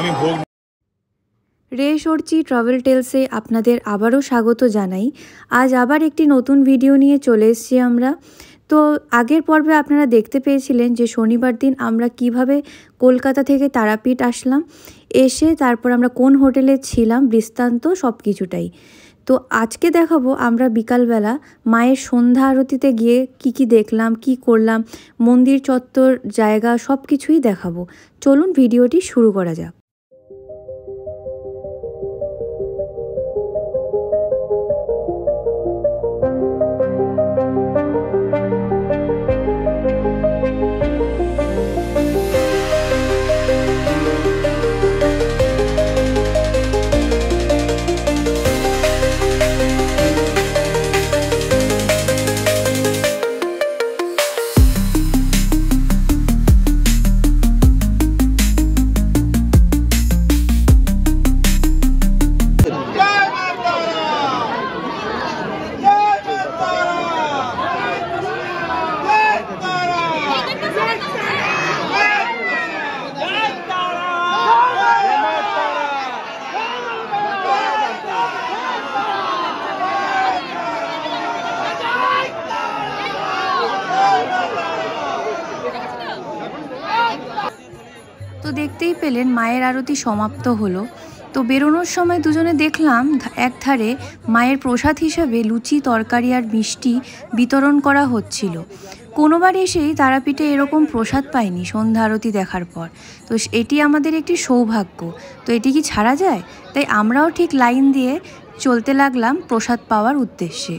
আমি ভোগ। রেশর্চি ট্রাভেল টেলসে আপনাদের আবারও স্বাগত জানাই। আজ আবার একটি নতুন ভিডিও নিয়ে চলে এসেছি আমরা। তো আগের পর্বে আপনারা দেখতে পেয়েছিলেন যে শনিবার দিন আমরা কিভাবে কলকাতা থেকে তারাপীঠ আসলাম, এসে তারপর আমরা কোন হোটেলে ছিলাম, বৃত্তান্ত সব কিছুটাই। তো আজকে দেখাবো আমরা বিকালবেলা মায়ের সন্ধ্যা আরতিতে গিয়ে কি দেখলাম, কি করলাম, মন্দির চত্বর জায়গা সব কিছুই দেখাবো। চলুন ভিডিওটি শুরু করা যাক। তো দেখতেই পেলেন মায়ের আরতি সমাপ্ত হলো। তো বেরোনোর সময় দুজনে দেখলাম একধারে মায়ের প্রসাদ হিসাবে লুচি, তরকারি আর মিষ্টি বিতরণ করা হচ্ছিল। কোনোবার এসেই তারাপীঠে এরকম প্রসাদ পাইনি সন্ধ্যা আরতি দেখার পর। তো এটি আমাদের একটি সৌভাগ্য। তো এটি কি ছাড়া যায়? তাই আমরাও ঠিক লাইন দিয়ে চলতে লাগলাম প্রসাদ পাওয়ার উদ্দেশ্যে।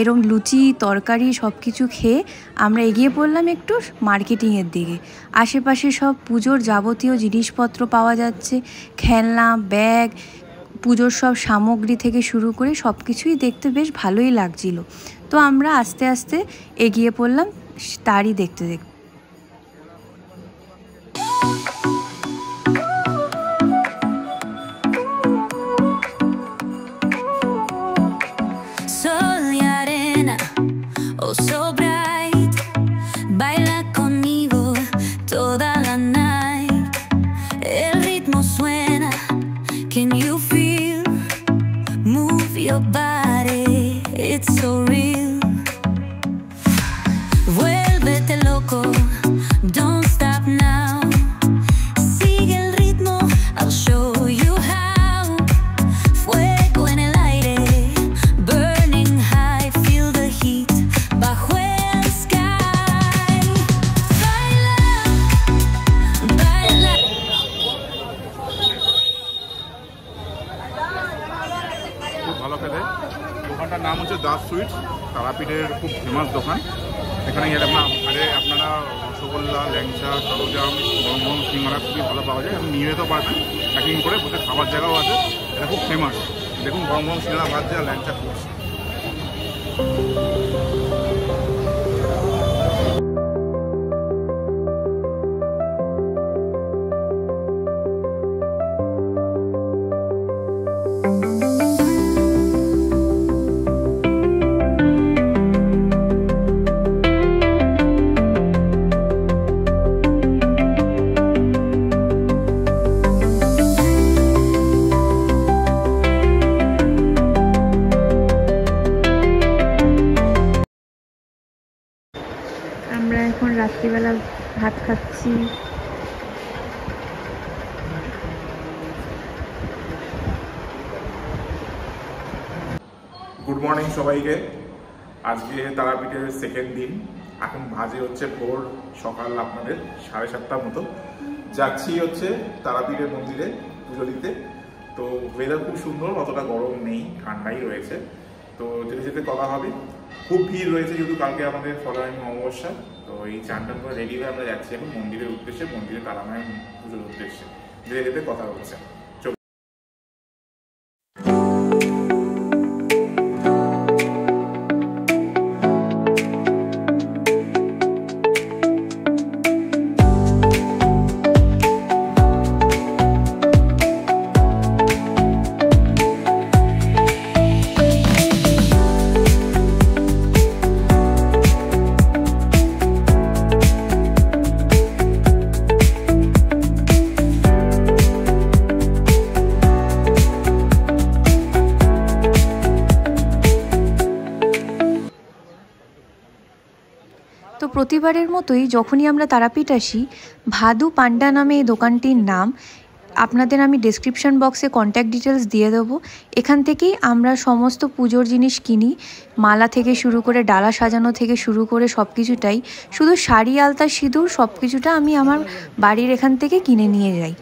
এরম লুচি, তরকারি সব কিছু খেয়ে আমরা এগিয়ে পড়লাম একটু মার্কেটিংয়ের দিকে। আশেপাশে সব পুজোর যাবতীয় জিনিসপত্র পাওয়া যাচ্ছে, খেলনা, ব্যাগ, পুজোর সব সামগ্রী থেকে শুরু করে সব কিছুই দেখতে বেশ ভালোই লাগছিল। তো আমরা আস্তে আস্তে এগিয়ে পড়লাম তারই দেখতে দেখতে। ভালো খেতে। দোকানটার নাম হচ্ছে দাস সুইটস, তারাপীঠের খুব ফেমাস দোকান। এখানে গেলে আপনারা রসগোল্লা, ল্যাংচা, সরজাম, গরম সিঙ্গারা খুবই ভালো পাওয়া যায়। আপনি নিয়ে যেতে পারবেন প্যাকিং করে, বসে খাবার জায়গাও আছে। এটা খুব ফেমাস। দেখুন গরম সিঙ্গারা ভাজছে আর ল্যাংচা ফুটছে। আমরা এখন রাত্রিবেলা ভাত খাচ্ছি। গুড মর্নিং সবাইকে। আজকে তারাপীঠের সেকেন্ড দিন। এখন বাজে হচ্ছে ভোর সকাল আপনাদের 7:30 মতো। যাচ্ছি হচ্ছে তারাপীঠের মন্দিরে পুজো দিতে। তো ওয়েদার খুব সুন্দর, অতটা গরম নেই, ঠান্ডাই রয়েছে। তো যেতে যেতে কথা হবে। খুব ভিড় রয়েছে যেহেতু কালকে আমাদের ফলোয়িং অমাবস্যা। তো এই চান টান করে রেডি হয়ে আমরা যাচ্ছি এখন মন্দিরের উদ্দেশ্যে, মন্দিরে তারা মায়ের পুজোর উদ্দেশ্যে। যেতে যেতে কথা হচ্ছে। তো প্রতিবারের মতোই যখনই আমরা তারাপীঠ আসি, ভাদু পান্ডা নামে এই দোকানটির নাম। আপনাদের আমি ডেসক্রিপশন বক্সে কন্ট্যাক্ট ডিটেলস দিয়ে দেবো। এখান থেকেই আমরা সমস্ত পুজোর জিনিস কিনি, মালা থেকে শুরু করে ডালা সাজানো থেকে শুরু করে সব কিছুটাই, শুধু শাড়ি আলতা সিঁদুর সব কিছুটা আমি আমার বাড়ির এখান থেকে কিনে নিয়ে যাই।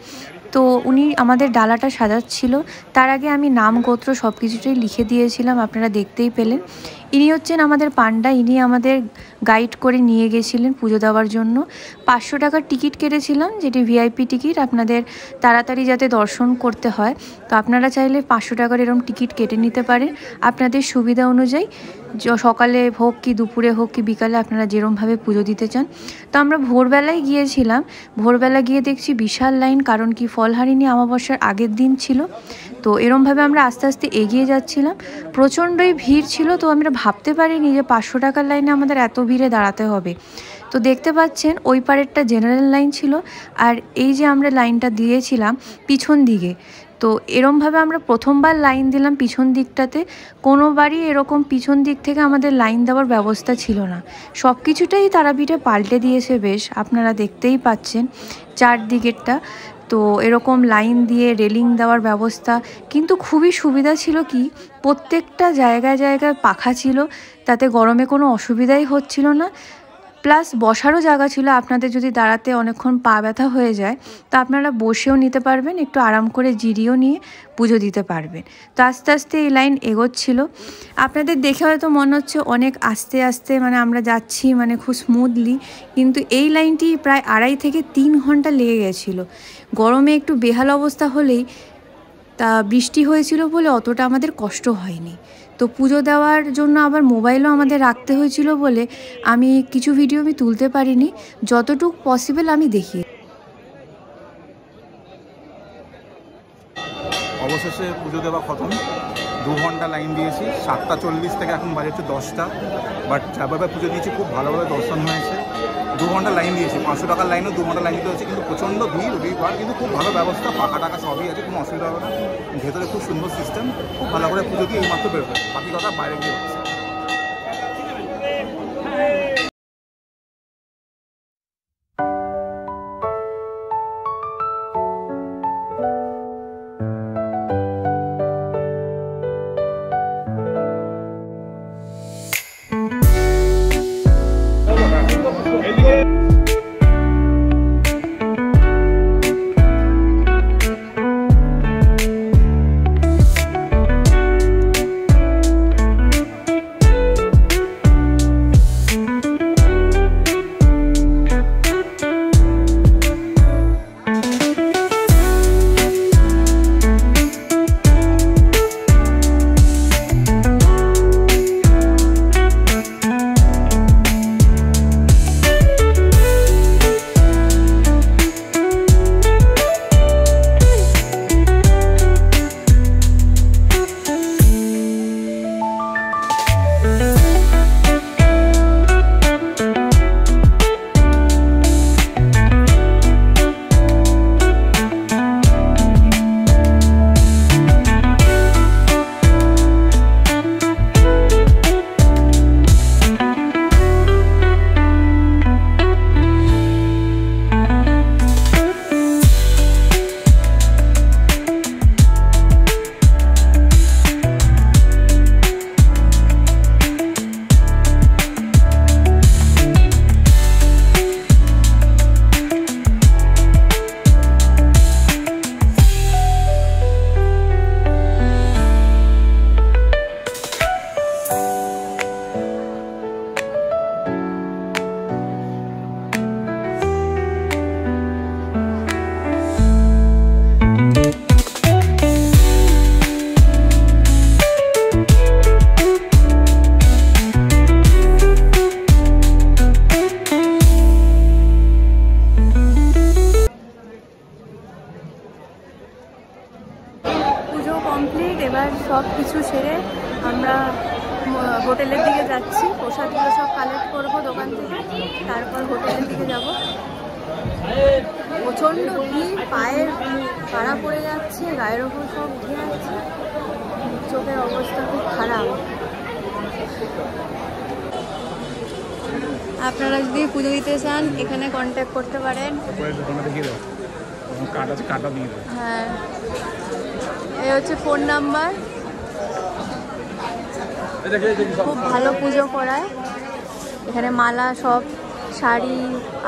তো উনি আমাদের ডালাটা সাজাচ্ছিল, তার আগে আমি নাম গোত্র সব কিছুটাই লিখে দিয়েছিলাম, আপনারা দেখতেই পেলেন। ইনি হচ্ছেন আমাদের পান্ডা, ইনি আমাদের গাইড করে নিয়ে গেছিলেন পুজো দেওয়ার জন্য। 500 টাকার টিকিট কেটেছিলাম, যেটি ভিআইপি টিকিট, আপনাদের তাড়াতাড়ি যাতে দর্শন করতে হয়। তো আপনারা চাইলে 500 টাকার এরকম টিকিট কেটে নিতে পারেন আপনাদের সুবিধা অনুযায়ী, সকালে হোক কি দুপুরে হোক কি বিকালে, আপনারা যেরমভাবে পুজো দিতে চান। তো আমরা ভোরবেলায় গিয়েছিলাম, ভোরবেলা গিয়ে দেখছি বিশাল লাইন, কারণ কি ফলহারিণী অমাবস্যার আগের দিন ছিল। তো এরমভাবে আমরা আস্তে আস্তে এগিয়ে যাচ্ছিলাম, প্রচণ্ডই ভিড় ছিল। তো আমরা ভাবতে পারিনি যে 500 টাকার লাইনে আমাদের এত ভিড়ে দাঁড়াতে হবে। তো দেখতে পাচ্ছেন ওই পারেরটা জেনারেল লাইন ছিল, আর এই যে আমরা লাইনটা দিয়েছিলাম পিছন দিকে। তো এরমভাবে আমরা প্রথমবার লাইন দিলাম পিছন দিকটাতে, কোনোবারই এরকম পিছন দিক থেকে আমাদের লাইন দেওয়ার ব্যবস্থা ছিল না। সব কিছুটাই তারাপীঠে পাল্টে দিয়েছে বেশ, আপনারা দেখতেই পাচ্ছেন চারদিকেরটা। তো এরকম লাইন দিয়ে রেলিং দেওয়ার ব্যবস্থা, কিন্তু খুবই সুবিধা ছিল কি প্রত্যেকটা জায়গায় জায়গায় পাখা ছিল, তাতে গরমে কোনো অসুবিধাই হচ্ছিল না। প্লাস বসারও জায়গা ছিল, আপনাদের যদি দাঁড়াতে অনেকক্ষণ পা ব্যথা হয়ে যায় তো আপনারা বসেও নিতে পারবেন, একটু আরাম করে জিরিয়েও নিয়ে পুজো দিতে পারবেন। তো আস্তে আস্তে এই লাইন এগোচ্ছিল, আপনাদের দেখে হয়তো মনে হচ্ছে অনেক আস্তে আস্তে মানে আমরা যাচ্ছি মানে খুব স্মুথলি, কিন্তু এই লাইনটি প্রায় 2.5 থেকে 3 ঘন্টা লেগে গেছিলো। গরমে একটু বেহাল অবস্থা হলেই, তা বৃষ্টি হয়েছিল বলে অতটা আমাদের কষ্ট হয়নি। তো পুজো দেওয়ার জন্য আবার মোবাইলও আমাদের রাখতে হয়েছিল বলে আমি কিছু ভিডিও আমি তুলতে পারিনি, যতটুকু পসিবল আমি দেখি। অবশেষে পুজো দেওয়া খতম, 2 ঘন্টা লাইন দিয়েছি, 7:40 থেকে এখন বাজে হচ্ছে 10টা। বাট যেভাবে পুজো দিয়েছি খুব ভালোভাবে দর্শন হয়েছে। 2 ঘন্টা লাইন দিয়েছি, 500 টাকার লাইনও 2 ঘন্টা লাইন দিতে হচ্ছে, কিন্তু প্রচণ্ড ভিড় রবিবার, কিন্তু খুব ভালো ব্যবস্থা, পাকা টাকা সবই আছে, কোনো অসুবিধা হবে না। ভেতরে খুব সুন্দর সিস্টেম, খুব ভালো করে পুজো দিয়ে এইমাত্র বেরোবে, বাকি কথা বাইরে গিয়ে হচ্ছে। এবার সব কিছু সেরে আমরা হোটেলের দিকে যাচ্ছি, প্রসাদগুলো সব কালেক্ট করবো দোকান থেকে, তারপর হোটেলের দিকে যাব। প্রচণ্ড ভিড়, পায়ের কাড়া পড়ে যাচ্ছে, গায়ের ওপর সব উঠে যাচ্ছে, চোখের অবস্থা খুব খারাপ। আপনারা যদি পুজো দিতে চান এখানে কন্ট্যাক্ট করতে পারেন। হ্যাঁ, এই হচ্ছে ফোন নাম্বার। খুব ভালো পুজো করায় এখানে, মালা সব, শাড়ি,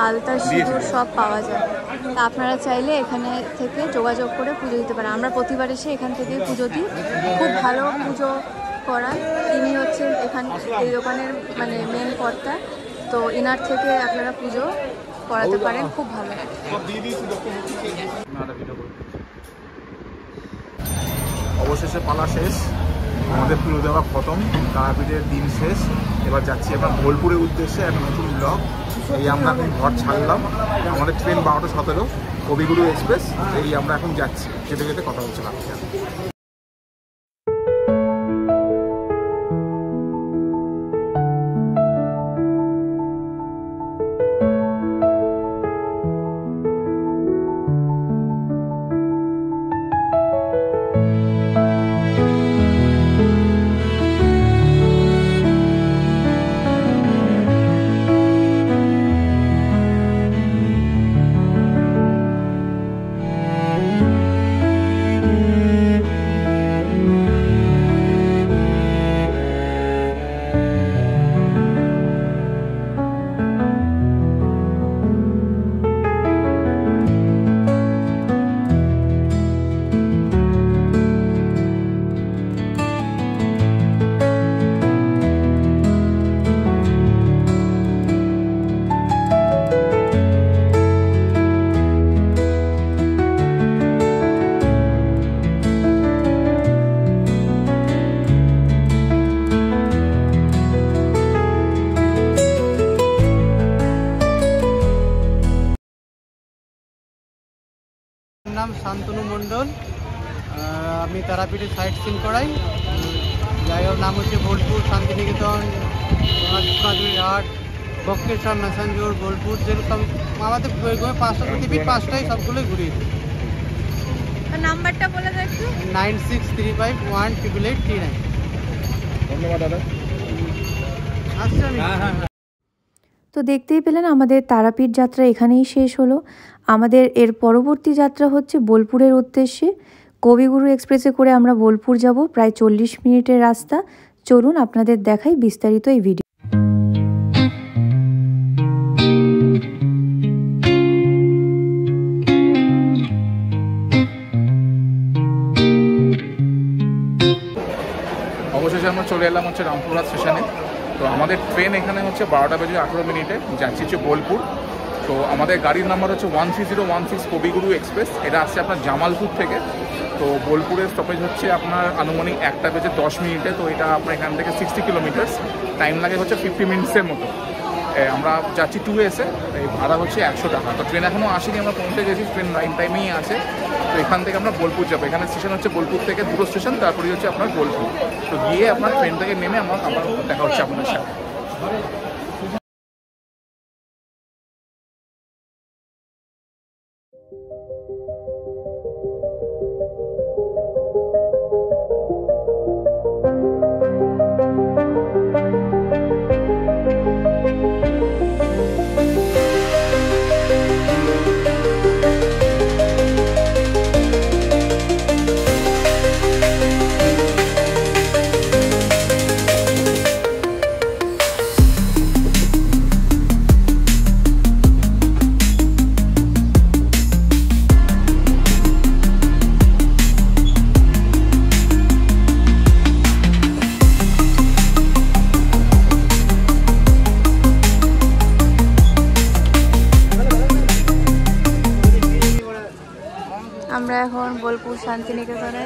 আলতা, সিঁদুর সব পাওয়া যায়। তা আপনারা চাইলে এখানে থেকে যোগাযোগ করে পুজো দিতে পারেন। আমরা প্রতিবার এসে এখান থেকে পুজো দিই, খুব ভালো পুজো করায়। তিনি হচ্ছেন এই দোকানের মানে মেন কর্তা, তো ইনার থেকে আপনারা পুজো করাতে পারেন, খুব ভালো। অবশেষে পালা শেষ, আমাদের পুজো দেওয়া খতম, তারাপীঠের দিন শেষ। এবার যাচ্ছি আমরা বোলপুরের উদ্দেশ্যে, একটা নতুন ব্লগ। এই আমরা এখন ঘর ছাড়লাম, আমাদের ট্রেন 12:17 কবিগুরু এক্সপ্রেস। এই আমরা এখন যাচ্ছি, যেতে যেতে কথা হচ্ছে না। নাম শান্তনু মণ্ডল, আমি তারাপীঠে সাইট সিন করাই। জায়গার নাম হচ্ছে বোলপুর, শান্তিনিকেতন, ঘাট, বক্রেশ্বর, মেসাঞ্জোর, বোলপুর, যেরকম আমাদের 5টা পৃথিবীর 5টাই সবগুলোই ঘুরিয়ে দিই। নাম্বারটা বলে দাও একটু। 9635188839। ধন্যবাদ দাদা। আচ্ছা, তো দেখতেই পেলেন আমাদের তারাপীঠ যাত্রা এখানেই শেষ হলো। আমাদের এর পরবর্তী যাত্রা হচ্ছে বোলপুরের উদ্দেশ্যে। কবিগুরু এক্সপ্রেসে করে আমরা বোলপুর যাব, প্রায় 40 মিনিটের রাস্তা। চলুন আপনাদের দেখাই বিস্তারিত এই ভিডিও। অবশেষে আমরা চলে এলাম হচ্ছে রামপুরহাট স্টেশনে। তো আমাদের ট্রেন এখানে হচ্ছে 12:18 যাচ্ছি হচ্ছে বোলপুর। তো আমাদের গাড়ির নাম্বার হচ্ছে 13016 কবিগুরু এক্সপ্রেস। এটা আসছে আপনার জামালপুর থেকে। তো বোলপুরের স্টপেজ হচ্ছে আপনার আনুমানিক 1:10। তো এটা আপনার এখান থেকে 60 কিলোমিটার্স, টাইম লাগে হচ্ছে 50 মিনিটসের মতো। আমরা যাচ্ছি 2 এই ভাড়া হচ্ছে 100 টাকা। তো ট্রেন এখনও আসেনি, আমরা পৌঁছে গেছি, ট্রেন লাইন টাইমেই আছে। তো এখান থেকে আমরা বোলপুর যাবো। এখানে স্টেশন হচ্ছে বোলপুর থেকে 2 স্টেশন, তারপরে হচ্ছে আপনার বোলপুর। তো গিয়ে আপনার ট্রেন থেকে নেমে আবার দেখা হচ্ছে আপনাদের সাথে। আমরা এখন বোলপুর শান্তিনিকেতনে।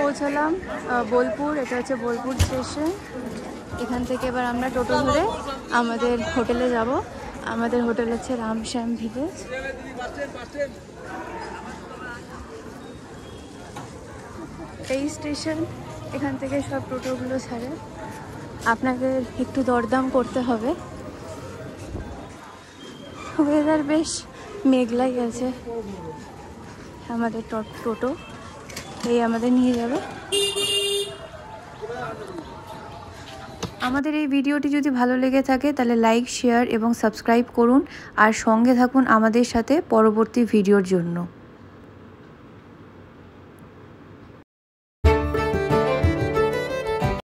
পৌঁছালাম বোলপুর। এটা হচ্ছে বোলপুর স্টেশন। এখান থেকে এবার আমরা টোটো ধরে আমাদের হোটেলে যাব। আমাদের হোটেল হচ্ছে রামশ্যাম ভিলেজ। এই স্টেশন, এখান থেকে সব টোটোগুলো ছাড়ে। আপনাদের একটু দরদাম করতে হবে। ওয়েদার বেশ মেঘলাই আছে। আমাদের টোটো এই আমাদের নিয়ে যাবে। আমাদের এই ভিডিওটি যদি ভালো লেগে থাকে তাহলে লাইক, শেয়ার এবং সাবস্ক্রাইব করুন আর সঙ্গে থাকুন আমাদের সাথে পরবর্তী ভিডিওর জন্য।